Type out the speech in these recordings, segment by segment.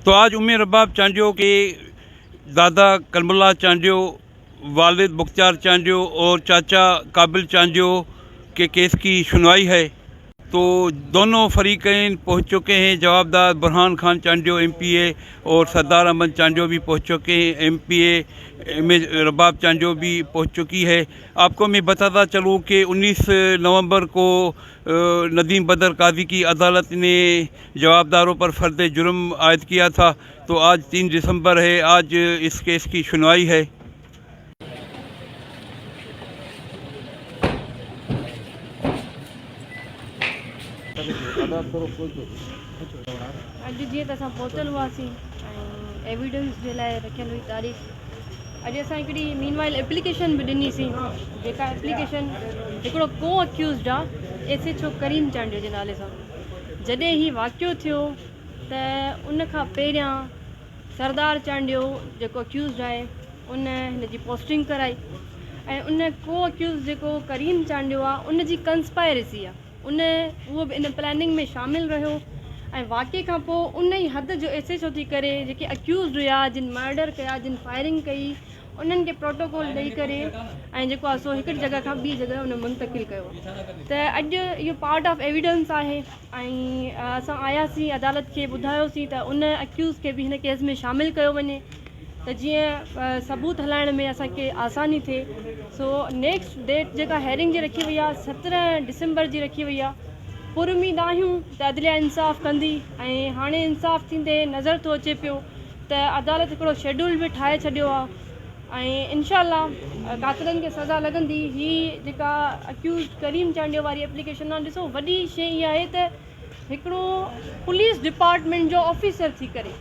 तो आज उम्मीद रबाब चांडियो के दादा कलमुल्ला चांडियो, वालिद मुख्तार चांडियो और चाचा काबिल चांडियो के केस की सुनवाई है। तो दोनों फरीकैन पहुंच चुके हैं। जवाबदार बुरहान खान चांडियो MPA और सरदार अहमद चांडियो भी पहुंच चुके हैं। MPA में रबाब चांडियो भी पहुंच चुकी है। आपको मैं बताता चलूँ कि 19 नवंबर को नदीम बदर काजी की अदालत ने जवाबदारों पर फर्द जुर्म आयद किया था। तो आज 3 दिसंबर है, आज इस केस की सुनवाई है। अॼु जीअं त असां पहुतल हुआसीं ऐं एविडेंस जे लाइ रखियल हुई तारीख़। अॼु असां हिकिड़ी मीनवाइल एप्लीकेशन बि ॾिनीसीं, जेका एप्लीकेशन हिकिड़ो को अक्यूज़ड आहे SHO करीम चांडियो जे नाले सां। जॾहिं ही वाक़ियो थियो त उन खां पहिरियां सरदार चांडियो जेको अक्यूज़ड आहे उन हिन जी पोस्टिंग कराई ऐं उन को अक्यूज़ जेको करीम चांडियो आहे उन जी कंस्पायरेसी आहे, उहो बि इन प्लानिंग में शामिल रहियो। ऐं वाक़े खां पोइ उन ई हद जो SHO थी करे जेके अक्यूज़ड हुआ, जिन मर्डर कया, जिन फायरिंग कई, उन्हनि खे प्रोटोकॉल ॾेई करे ऐं जेको आहे सो हिकिड़ी जॻह खां ॿी जॻह उन मुंतकिल कयो। त अॼु इहो पार्ट ऑफ एविडेंस आहे ऐं असां आयासीं, अदालत खे ॿुधायोसीं त उन अक्यूज़ खे बि हिन केस में शामिल कयो वञे त जीअं सबूत हलाइण में असांखे आसानी थिए। सो नेक्स्ट डेट जेका हेयरिंग जी रखी वई आहे 17 दिसंबर जी रखी वई आहे। पुरुमीद आहियूं त अदलिया इंसाफ़ कंदी ऐं हाणे इंसाफ़ थींदे नज़र थो अचे पियो त अदालत हिकिड़ो शेड्यूल बि ठाहे छॾियो आहे ऐं इंशाअल्लाह कातिलनि खे सज़ा लॻंदी। ही जेका अक्यूज़ड करीम चांडियो वारी एप्लीकेशन आहे, ॾिसो वॾी शइ इहा आहे त हिकिड़ो पुलिस डिपार्टमेंट जो ऑफिसर थी करे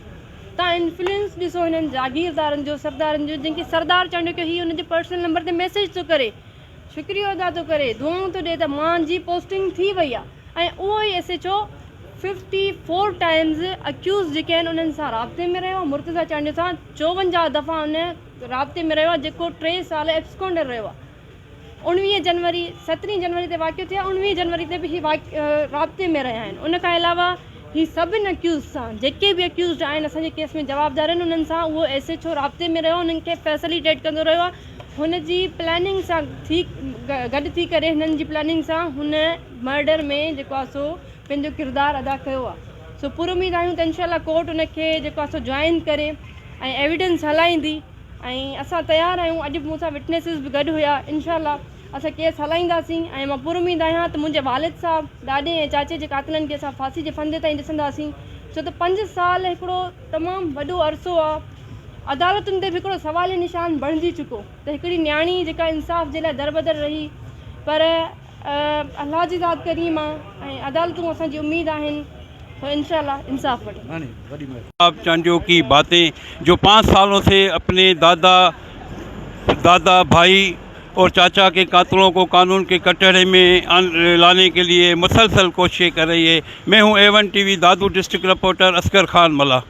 तव्हां इन्फ्लुएंस ॾिसो हिननि जागीरदारनि जो, सरदारनि जो, जंहिंखे सरदार चांडियो की हीअ हुनजे पर्सनल नंबर ते मैसेज थो करे, शुक्रिया अदा थो करे, दुआऊं थो ॾिए त मुंहिंजी पोस्टिंग थी वई आहे। ऐं उहो ई SHO 54 टाइम्स अक्यूज़ जेके आहिनि उन्हनि सां राब्ते में रहियो आहे। मुर्तज़ा चांडियो सां 54 दफ़ा उन राब्ते में रहियो आहे, जेको 3 साल एब्सकॉन्डर रहियो आहे। 19 जनवरी 17 जनवरी ते वाक़ियो थियो आहे, 19 जनवरी ते बि ही राब्ते में रहिया आहिनि। उन खां अलावा ही सभिनि अक्यूज़ सां, जेके बि अक्यूज़ड आहिनि असांजे केस में जवाबदार आहिनि, उन्हनि सां उहो SHO राब्ते में रहियो, उन्हनि खे फैसिलिटेट कंदो रहियो आहे। हुन जी प्लानिंग सां गॾु थी करे हिननि जी प्लानिंग सां हुन मर्डर में जेको आहे सो पंहिंजो किरदारु अदा कयो आहे। सो पूरी उमेद आहियूं त इंशाल्लाह कोर्ट उनखे जेको आहे सो ज्वाइन करे ऐं एविडेंस हलाईंदी ऐं असां तयारु आहियूं। अॼु बि मूंसां विटनेसिस बि गॾु हुया। इंशाअल्लाह असां केस हलाईंदासीं ऐं मां पूरी उमेद आहियां त मुंहिंजे वालिद साहब ॾाॾे ऐं चाचे जे कातिलनि खे असां फांसी जे फंदे ताईं ॾिसंदासीं। छो त 5 साल हिकिड़ो तमामु वॾो अरसो आहे। अदालतुनि ते बि हिकिड़ो सवाल निशान बणिजी चुको त हिकिड़ी न्याणी जेका इंसाफ़ जे लाइ दरबदर रही, पर अल्लाह जी ज़ात करीम आहे ऐं अदालतूं असांजी उमेद आहिनि तो इंशाअल्लाह इंसाफ़ वठे। आप चांडियो की बातें जो 5 सालों से अपने दादा भाई और चाचा के कातिलों को कानून के कटहरे में लाने के लिए मुसलसल कोशिशें कर रही है। मैं हूं A1 TV दादू डिस्ट्रिक्ट रिपोर्टर असगर खान मला।